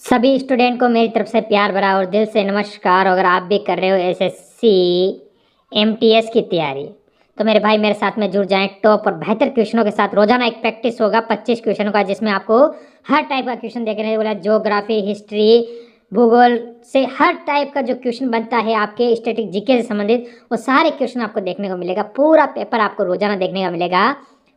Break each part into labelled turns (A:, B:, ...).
A: सभी स्टूडेंट को मेरी तरफ से प्यार भरा और दिल से नमस्कार। अगर आप भी कर रहे हो एसएससी एमटीएस की तैयारी तो मेरे भाई मेरे साथ में जुड़ जाएं। टॉप और बेहतर क्वेश्चनों के साथ रोजाना एक प्रैक्टिस होगा 25 क्वेश्चनों का, जिसमें आपको हर टाइप का क्वेश्चन देखने को मिलेगा। ज्योग्राफी, हिस्ट्री, भूगोल से हर टाइप का जो क्वेश्चन बनता है आपके स्टैटिक जीके से संबंधित, वो सारे क्वेश्चन आपको देखने को मिलेगा। पूरा पेपर आपको रोजाना देखने का मिलेगा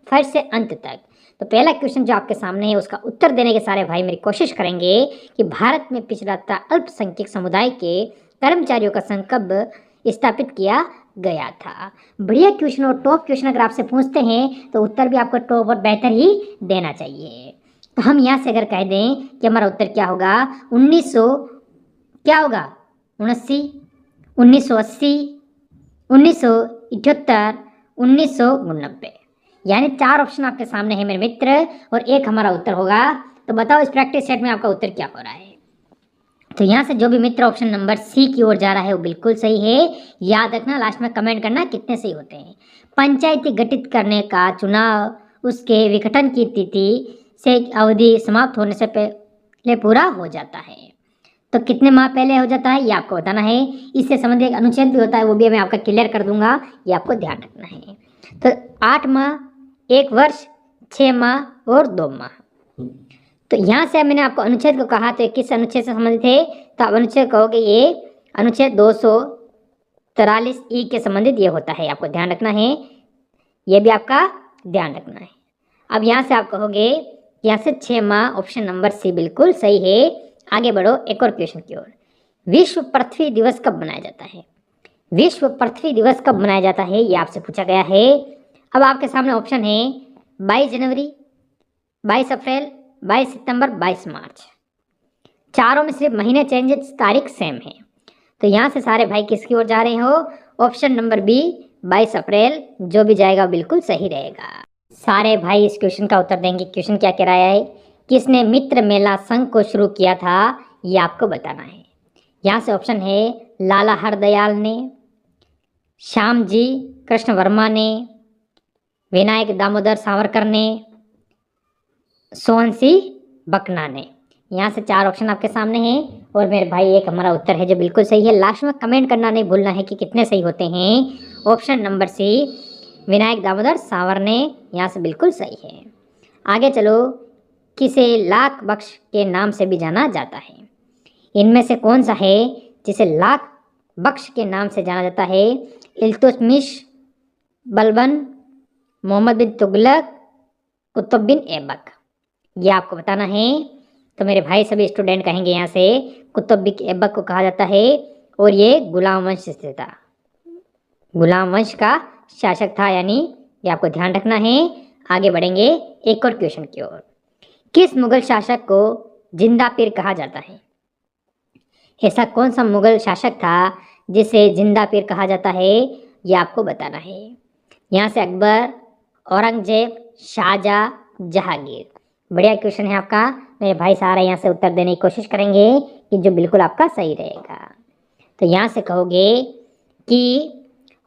A: फर्स्ट से अंत तक। तो पहला क्वेश्चन जो आपके सामने है उसका उत्तर देने के सारे भाई मेरी कोशिश करेंगे कि भारत में पिछड़ता अल्पसंख्यक समुदाय के कर्मचारियों का संघ कब स्थापित किया गया था। बढ़िया क्वेश्चन और टॉप क्वेश्चन अगर आपसे पूछते हैं तो उत्तर भी आपको टॉप और बेहतर ही देना चाहिए। तो हम यहाँ से अगर कह दें कि हमारा उत्तर क्या होगा, 1900 क्या होगा, 79, 1980, 1978, 1989, यानी 4 ऑप्शन आपके सामने है मेरे मित्र और एक हमारा उत्तर होगा। तो बताओ इस प्रैक्टिस सेट में आपका उत्तर क्या हो रहा है। तो यहाँ से जो भी मित्र ऑप्शन नंबर सी की ओर जा रहा है वो बिल्कुल सही है। याद रखना, लास्ट में कमेंट करना कितने सही होते हैं। पंचायती गठित करने का चुनाव उसके विघटन की तिथि से अवधि समाप्त होने से पहले पूरा हो जाता है। तो कितने माह पहले हो जाता है ये आपको बताना है। इससे संबंधित एक अनुच्छेद भी होता है, वो भी मैं आपका क्लियर कर दूंगा, ये आपको ध्यान रखना है। तो 8 माह, 1 वर्ष, 6 माह और 2 माह। तो यहाँ से मैंने आपको अनुच्छेद को कहा तो किस अनुच्छेद से संबंधित है, तो आप अनुच्छेद कहोगे ये अनुच्छेद 243 ई के संबंधित ये होता है, आपको ध्यान रखना है, ये भी आपका ध्यान रखना है। अब यहाँ से आप कहोगे यहाँ से 6 माह, ऑप्शन नंबर सी बिल्कुल सही है। आगे बढ़ो एक और क्वेश्चन की ओर। विश्व पृथ्वी दिवस कब मनाया जाता है? विश्व पृथ्वी दिवस कब मनाया जाता है ये आपसे पूछा गया है। अब आपके सामने ऑप्शन है 22 जनवरी, 22 अप्रैल, 22 सितंबर, 22 मार्च। चारों में सिर्फ महीने चेंज, तारीख सेम है। तो यहाँ से सारे भाई किसकी ओर जा रहे हो, ऑप्शन नंबर बी 22 अप्रैल, जो भी जाएगा बिल्कुल सही रहेगा। सारे भाई इस क्वेश्चन का उत्तर देंगे। क्वेश्चन क्या कह रहा है, किसने मित्र मेला संघ को शुरू किया था ये आपको बताना है। यहाँ से ऑप्शन है लाला हरदयाल ने, श्याम जी कृष्ण वर्मा ने, विनायक दामोदर सावरकर ने, सोहन सिंह बकना ने। यहाँ से 4 ऑप्शन आपके सामने हैं और मेरे भाई एक हमारा उत्तर है जो बिल्कुल सही है। लास्ट में कमेंट करना नहीं भूलना है कि कितने सही होते हैं। Option number C Vinayak Damodar सावर ने, यहाँ से बिल्कुल सही है। आगे चलो, किसे लाख बख्श के नाम से भी जाना जाता है? इनमें से कौन सा है जिसे लाख बख्श के नाम से जाना जाता है? इल्तुतमिश, बलबन, मोहम्मद बिन तुगलक, कुतुब बिन ऐबक, ये आपको बताना है। तो मेरे भाई सभी स्टूडेंट कहेंगे यहाँ से कुतुब बिन ऐबक को कहा जाता है और ये गुलाम वंश से था, गुलाम वंश का शासक था, यानी ये आपको ध्यान रखना है। आगे बढ़ेंगे एक और क्वेश्चन की ओर। किस मुगल शासक को जिंदा पीर कहा जाता है? ऐसा कौन सा मुगल शासक था जिसे जिंदा पीर कहा जाता है ये आपको बताना है। यहाँ से अकबर, औरंगजेब, शाहजहाँ, जहांगीर। बढ़िया क्वेश्चन है आपका। मेरे भाई सारे यहाँ से उत्तर देने की कोशिश करेंगे कि जो बिल्कुल आपका सही रहेगा। तो यहाँ से कहोगे कि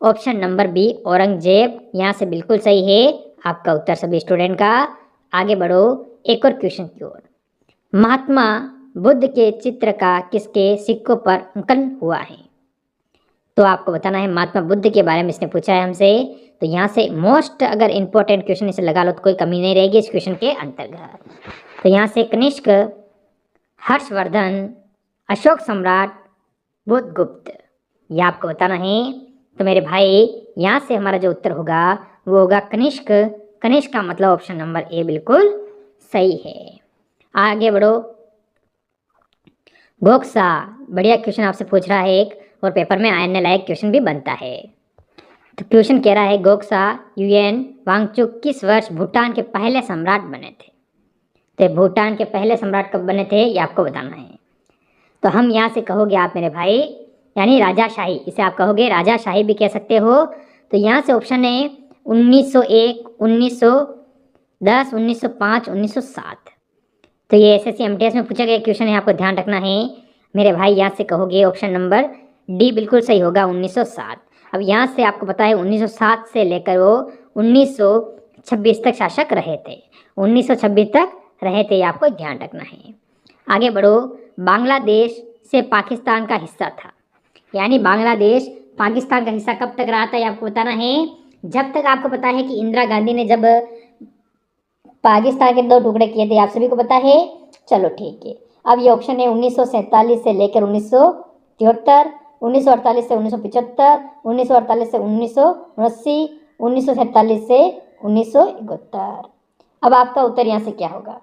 A: ऑप्शन नंबर बी औरंगजेब, यहाँ से बिल्कुल सही है आपका उत्तर सभी स्टूडेंट का। आगे बढ़ो एक और क्वेश्चन की ओर। महात्मा बुद्ध के चित्र का किसके सिक्कों पर अंकन हुआ है? तो आपको बताना है महात्मा बुद्ध के बारे में इसने पूछा है हमसे। तो यहाँ से मोस्ट अगर इम्पोर्टेंट क्वेश्चन इसे लगा लो तो कोई कमी नहीं रहेगी इस क्वेश्चन के अंतर्गत। तो यहाँ से कनिष्क, हर्षवर्धन, अशोक सम्राट, बुद्धगुप्त, ये आपको बताना है। तो मेरे भाई यहाँ से हमारा जो उत्तर होगा वो होगा कनिष्क। कनिष्क का मतलब ऑप्शन नंबर ए बिल्कुल सही है। आगे बढ़ो, गोक्सा, बढ़िया क्वेश्चन आपसे पूछ रहा है एक, और पेपर में आने लायक क्वेश्चन भी बनता है। तो क्वेश्चन कह रहा है गोक्सा यूएन वांगचुक किस वर्ष भूटान के पहले सम्राट बने थे? तो भूटान के पहले सम्राट कब बने थे ये आपको बताना है। तो हम यहाँ से कहोगे आप मेरे भाई, यानी राजाशाही, इसे आप कहोगे राजाशाही भी कह सकते हो। तो यहाँ से ऑप्शन है 1901, 1910, 1905, 1907। तो ये एसएससी एमटीएस में पूछा गया क्वेश्चन है, आपको ध्यान रखना है मेरे भाई। यहाँ से कहोगे ऑप्शन नंबर डी बिल्कुल सही होगा, 1907। अब यहाँ से आपको पता है 1907 से लेकर वो 1926 तक शासक रहे थे, 1926 तक रहे थे, ये आपको ध्यान रखना है। आगे बढ़ो, बांग्लादेश से पाकिस्तान का हिस्सा था। यानी बांग्लादेश पाकिस्तान का हिस्सा कब तक रहा था ये आपको बताना है। जब तक आपको पता है कि इंदिरा गांधी ने जब पाकिस्तान के 2 टुकड़े किए थे, आप सभी को पता है। चलो ठीक है, अब ये ऑप्शन है 1947 से लेकर 1973, 1948 से 1975, 1948 से 1979, 1947 से 1971। अब आपका उत्तर यहाँ से क्या होगा?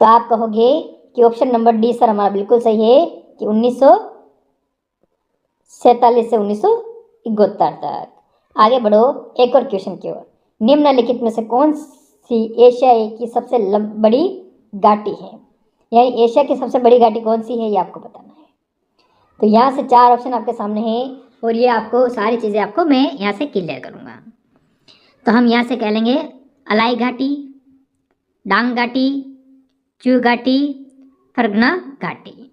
A: तो आप कहोगे कि ऑप्शन नंबर डी सर हमारा बिल्कुल सही है कि 1947 से 1971 तक। आगे बढ़ो एक और क्वेश्चन की ओर। निम्नलिखित में से कौन सी एशिया की सबसे बड़ी घाटी है? यानी एशिया की सबसे बड़ी घाटी कौन सी है ये आपको बताना है। तो यहाँ से 4 ऑप्शन आपके सामने हैं और ये आपको सारी चीज़ें आपको मैं यहाँ से क्लियर करूँगा। तो हम यहाँ से कह लेंगे अलाई घाटी, डांग घाटी, चू घाटी, फरगना घाटी।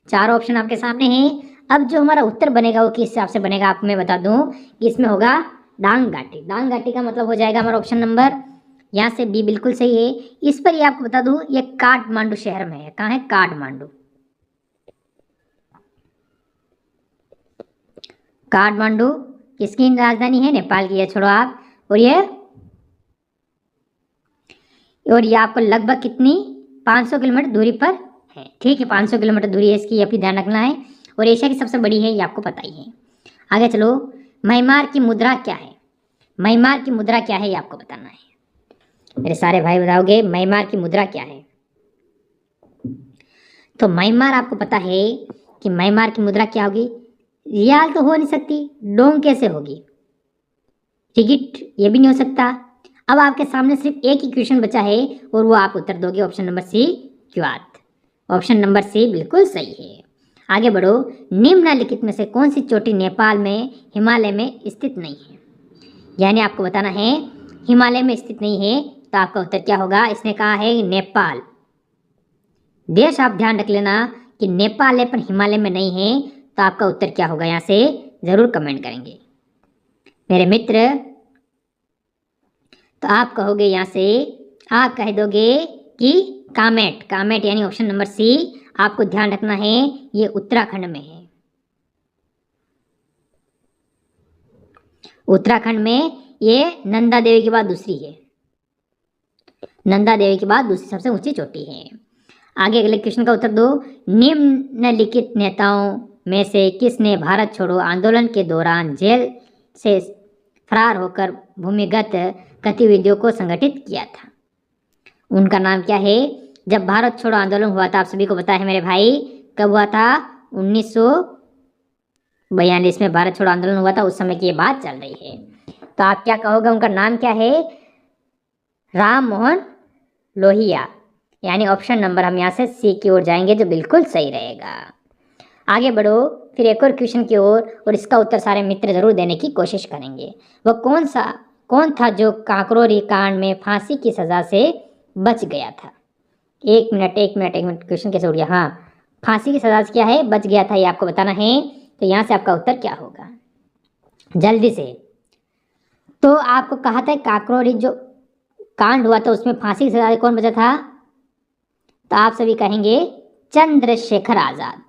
A: 4 ऑप्शन आपके सामने हैं। अब जो हमारा उत्तर बनेगा वो किस हिसाब से बनेगा आपको मैं बता दूं कि इसमें होगा डांग घाटी। डांग घाटी का मतलब हो जाएगा हमारा ऑप्शन नंबर यहाँ से बी बिल्कुल सही है। इस पर ये आपको बता दूं ये काठमांडू शहर में है। कहाँ है? काठमांडू। काठमांडू किसकी राजधानी है? नेपाल की है। छोड़ो आप। और ये आपको लगभग कितनी 500 किलोमीटर दूरी पर है। ठीक है, 500 किलोमीटर दूरी है इसकी, ये ध्यान रखना है। और एशिया की सबसे बड़ी है ये आपको पता ही है। आगे चलो, म्यांमार की मुद्रा क्या है? म्यांमार की मुद्रा क्या है ये आपको बताना है। मेरे सारे भाई बताओगे म्यांमार की मुद्रा क्या है? तो म्यांमार आपको पता है कि म्यांमार की मुद्रा क्या होगी? रियाल तो हो नहीं सकती, डोंग कैसे होगी? टिकट ये भी नहीं हो सकता। अब आपके सामने सिर्फ एक ही क्वेश्चन बचा है और वो आप उत्तर दोगे ऑप्शन नंबर सी क्वात। ऑप्शन नंबर सी बिल्कुल सही है। आगे बढ़ो, निम्नलिखित में से कौन सी चोटी नेपाल में हिमालय में स्थित नहीं है? यानी आपको बताना है हिमालय में स्थित नहीं है, तो आपका उत्तर क्या होगा? इसने कहा है नेपाल। देश आप ध्यान रख लेना कि नेपाल है पर हिमालय में नहीं है, तो आपका उत्तर क्या होगा यहाँ से जरूर कमेंट करेंगे मेरे मित्र। तो आप कहोगे यहाँ से, आप कह दोगे कि कामेट। कामेट यानी ऑप्शन नंबर सी आपको ध्यान रखना है, ये उत्तराखंड में है। उत्तराखंड में ये नंदा देवी के बाद दूसरी है। नंदा देवी के बाद दूसरी सबसे ऊंची चोटी है। आगे अगले क्वेश्चन का उत्तर दो। निम्नलिखित नेताओं में से किसने भारत छोड़ो आंदोलन के दौरान जेल से फरार होकर भूमिगत गतिविधियों को संगठित किया था? उनका नाम क्या है? जब भारत छोड़ो आंदोलन हुआ था, आप सभी को पता है मेरे भाई, कब हुआ था? 1942 में भारत छोड़ो आंदोलन हुआ था, उस समय की ये बात चल रही है। तो आप क्या कहोगे? उनका नाम क्या है? राम मोहन लोहिया। यानी ऑप्शन नंबर हम यहाँ से सी की ओर जाएंगे जो बिल्कुल सही रहेगा। आगे बढ़ो फिर एक और क्वेश्चन की ओर, और इसका उत्तर सारे मित्र जरूर देने की कोशिश करेंगे। वह कौन था जो कांकरोली कांड में फांसी की सजा से बच गया था? एक मिनट क्वेश्चन कैसे उड़ गया? हाँ, फांसी की सजा से क्या है? बच गया था, ये आपको बताना है। तो यहाँ से आपका उत्तर क्या होगा जल्दी से? तो आपको कहा था कांकरोली जो कांड हुआ था उसमें फांसी की सजा से कौन बचा था? तो आप सभी कहेंगे चंद्रशेखर आज़ाद।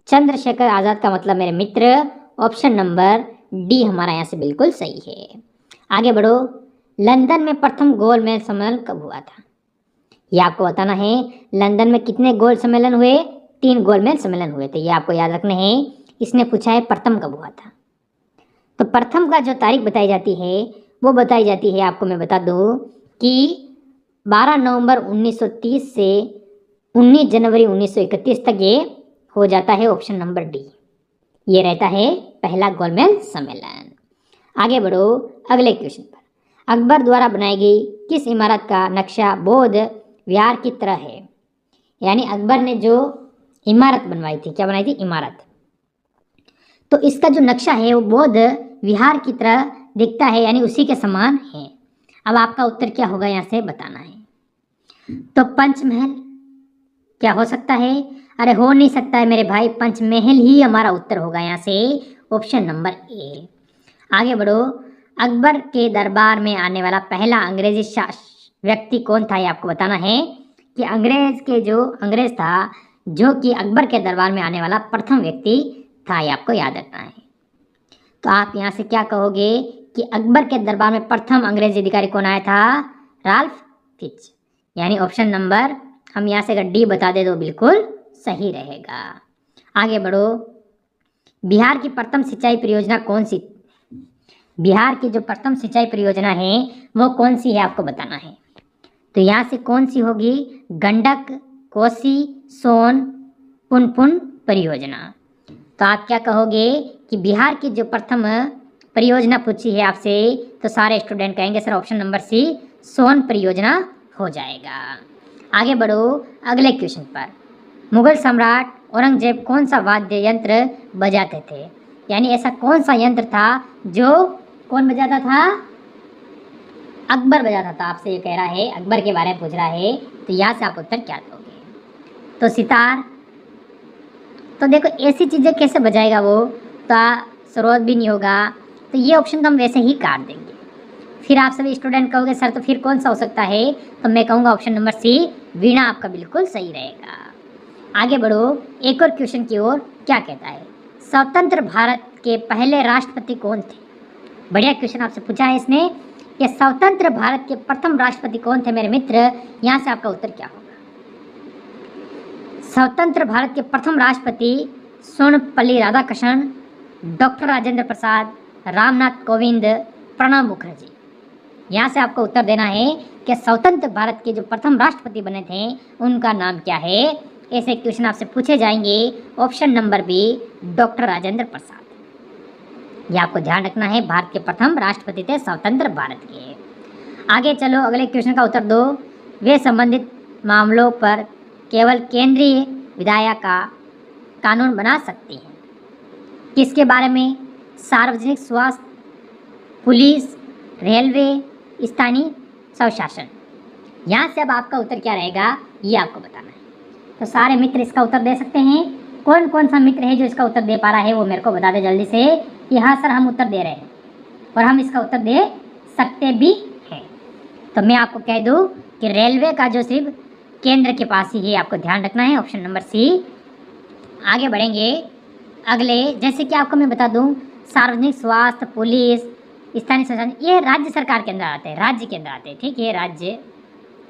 A: चंद्रशेखर आज़ाद का मतलब मेरे मित्र ऑप्शन नंबर डी हमारा यहाँ से बिल्कुल सही है। आगे बढ़ो, लंदन में प्रथम गोलमेज सम्मेलन कब हुआ था? ये आपको बताना है। लंदन में कितने गोल सम्मेलन हुए? 3 गोलमेज सम्मेलन हुए थे, ये आपको याद रखने हैं। इसने पूछा है प्रथम कब हुआ था। तो प्रथम का जो तारीख बताई जाती है वो बताई जाती है, आपको मैं बता दूं कि 12 नवंबर 1930 से 19 जनवरी 1931 तक ये हो जाता है। ऑप्शन नंबर डी ये रहता है पहला गोलमेज सम्मेलन। आगे बढ़ो अगले क्वेश्चन पर। अकबर द्वारा बनाई गई किस इमारत का नक्शा बौद्ध विहार की तरह है? यानी अकबर ने जो इमारत बनवाई थी, क्या बनाई थी? इमारत। तो इसका जो नक्शा है वो बौद्ध विहार की तरह दिखता है, यानी उसी के समान है। अब आपका उत्तर क्या होगा यहाँ से बताना है। तो पंचमहल क्या हो सकता है? अरे हो नहीं सकता है मेरे भाई, पंचमहल ही हमारा उत्तर होगा यहाँ से, ऑप्शन नंबर ए। आगे बढ़ो, अकबर के दरबार में आने वाला पहला अंग्रेजी व्यक्ति कौन था? ये आपको बताना है कि अंग्रेज था जो कि अकबर के दरबार में आने वाला प्रथम व्यक्ति था, ये आपको याद रखना है। तो आप यहाँ से क्या कहोगे कि अकबर के दरबार में प्रथम अंग्रेजी अधिकारी कौन आया था? Ralph Fitch. यानी ऑप्शन नंबर हम यहाँ से अगर डी बता दे तो बिल्कुल सही रहेगा। आगे बढ़ो। बिहार की प्रथम सिंचाई परियोजना कौन सी? बिहार की जो प्रथम सिंचाई परियोजना है वो कौन सी है आपको बताना है। तो यहाँ से कौन सी होगी? गंडक, कोसी, सोन, पुनपुन परियोजना। तो आप क्या कहोगे कि बिहार की जो प्रथम परियोजना पूछी है आपसे, तो सारे स्टूडेंट कहेंगे सर ऑप्शन नंबर सी सोन परियोजना हो जाएगा। आगे बढ़ो अगले क्वेश्चन पर। मुगल सम्राट औरंगजेब कौन सा वाद्य यंत्र बजाते थे? यानी ऐसा कौन सा यंत्र था जो कौन बजाता था? अकबर बजाता था। आपसे ये कह रहा है, अकबर के बारे में पूछ रहा है, तो यहाँ से आप उत्तर क्या दोगे? तो सितार। तो देखो ऐसी चीज़ें कैसे बजाएगा वो, तो स्रोत भी नहीं होगा, तो ये ऑप्शन तो हम वैसे ही काट देंगे। फिर आप सभी स्टूडेंट कहोगे सर तो फिर कौन सा हो सकता है? तो मैं कहूँगा ऑप्शन नंबर सी वीणा आपका बिल्कुल सही रहेगा। आगे बढ़ो एक और क्वेश्चन की ओर। क्या कहता है? स्वतंत्र भारत के पहले राष्ट्रपति कौन थे? बढ़िया क्वेश्चन आपसे पूछा है इसने। ये स्वतंत्र भारत के प्रथम राष्ट्रपति कौन थे मेरे मित्र? यहाँ से आपका उत्तर क्या होगा? स्वतंत्र भारत के प्रथम राष्ट्रपति सर्वपल्ली राधाकृष्णन, डॉक्टर राजेंद्र प्रसाद, रामनाथ कोविंद, प्रणब मुखर्जी। यहाँ से आपको उत्तर देना है कि स्वतंत्र भारत के जो प्रथम राष्ट्रपति बने थे उनका नाम क्या है। ऐसे क्वेश्चन आपसे पूछे जाएंगे। Option number B doctor Rajendra Prasad. ये आपको ध्यान रखना है, भारत के प्रथम राष्ट्रपति थे स्वतंत्र भारत के। आगे चलो अगले क्वेश्चन का उत्तर दो। वे संबंधित मामलों पर केवल केंद्रीय विधायक का कानून बना सकती हैं। किसके बारे में? सार्वजनिक स्वास्थ्य, पुलिस, रेलवे, स्थानीय स्वशासन। यहाँ से अब आपका उत्तर क्या रहेगा ये आपको बताना है। तो सारे मित्र इसका उत्तर दे सकते हैं। कौन कौन सा मित्र है जो इसका उत्तर दे पा रहा है वो मेरे को बता दे जल्दी से कि हाँ सर हम उत्तर दे रहे हैं और हम इसका उत्तर दे सकते भी हैं। तो मैं आपको कह दूँ कि रेलवे का जो सिर्फ केंद्र के पास ही है, आपको ध्यान रखना है, ऑप्शन नंबर सी। आगे बढ़ेंगे अगले। जैसे कि आपको मैं बता दूं, सार्वजनिक स्वास्थ्य, पुलिस, स्थानीय स्वशासन ये राज्य सरकार के अंदर आते हैं, राज्य के अंदर आते हैं। ठीक है, राज्य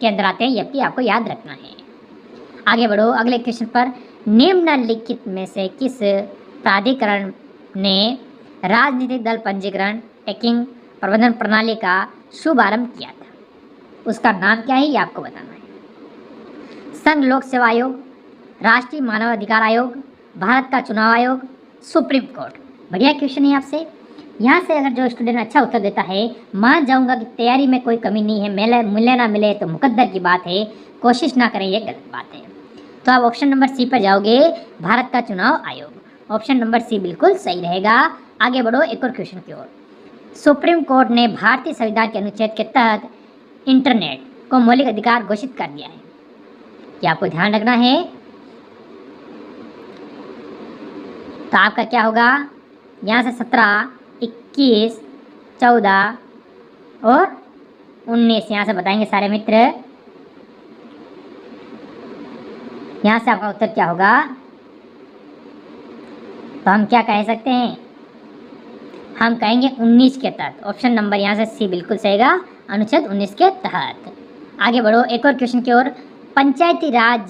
A: के अंदर आते हैं, ये भी आपको याद रखना है। आगे बढ़ो अगले क्वेश्चन पर। निम्नलिखित में से किस प्राधिकरण ने राजनीतिक दल पंजीकरण टैगिंग प्रबंधन प्रणाली का शुभारंभ किया था? उसका नाम क्या है ये आपको बताना है। संघ लोक सेवा आयोग, राष्ट्रीय मानव अधिकार आयोग, भारत का चुनाव आयोग, सुप्रीम कोर्ट। बढ़िया क्वेश्चन है आपसे। यहाँ से अगर जो स्टूडेंट अच्छा उत्तर देता है, मान जाऊँगा कि तैयारी में कोई कमी नहीं है, मिले ना मिले तो मुकद्दर की बात है, कोशिश ना करें ये गलत बात है। तो आप ऑप्शन नंबर सी पर जाओगे, भारत का चुनाव आयोग। ऑप्शन नंबर सी बिल्कुल सही रहेगा। आगे बढ़ो एक और क्वेश्चन की ओर। सुप्रीम कोर्ट ने भारतीय संविधान के अनुच्छेद के तहत इंटरनेट को मौलिक अधिकार घोषित कर दिया है। क्या आपको ध्यान रखना है। तो आपका क्या होगा? यहाँ से 17, 21, 14 और 19 यहाँ से बताएंगे सारे मित्र। यहाँ से आपका उत्तर क्या होगा? तो हम क्या कह सकते हैं? हम कहेंगे 19 के तहत। ऑप्शन नंबर यहाँ से सी बिल्कुल सही है, अनुच्छेद 19 के तहत। आगे बढ़ो एक और क्वेश्चन की ओर। पंचायती राज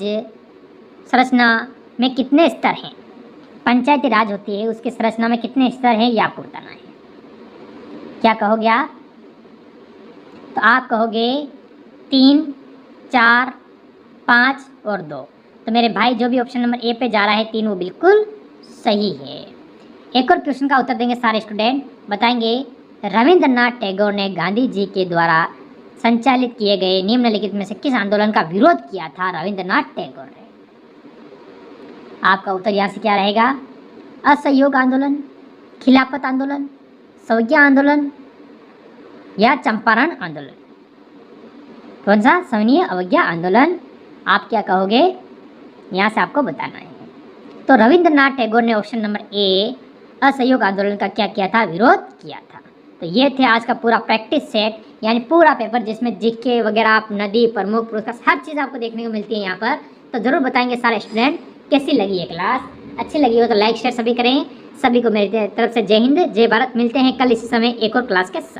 A: संरचना में कितने स्तर हैं? पंचायती राज होती है, उसकी संरचना में कितने स्तर हैं ये आपको बताना है। क्या कहोगे आप? तो आप कहोगे 3, 4, 5 और 2। तो मेरे भाई जो भी ऑप्शन नंबर ए पे जा रहा है 3, वो बिल्कुल सही है। एक और क्वेश्चन का उत्तर देंगे सारे स्टूडेंट, बताएंगे रविंद्रनाथ टैगोर ने गांधी जी के द्वारा संचालित किए गए निम्नलिखित में से किस आंदोलन का विरोध किया था रविंद्रनाथ टैगोर ने? आपका उत्तर यहाँ से क्या रहेगा? असहयोग आंदोलन, खिलाफत आंदोलन, संज्ञा आंदोलन या चंपारण आंदोलन। कौन सा? सवनीय अवज्ञा आंदोलन। आप क्या कहोगे? यहाँ से आपको बताना है। तो रविंद्रनाथ टैगोर ने ऑप्शन नंबर ए असहयोग आंदोलन का क्या किया था? विरोध किया था। तो ये थे आज का पूरा प्रैक्टिस सेट, यानी पूरा पेपर जिसमें जीके वगैरह, आप नदी, प्रमुख, पुरस्कार, हर चीज़ आपको देखने को मिलती है यहाँ पर। तो ज़रूर बताएंगे सारे स्टूडेंट कैसी लगी ये क्लास? अच्छी लगी हो तो लाइक शेयर सभी करें। सभी को मेरी तरफ से जय हिंद, जय भारत। मिलते हैं कल इसी समय एक और क्लास के साथ।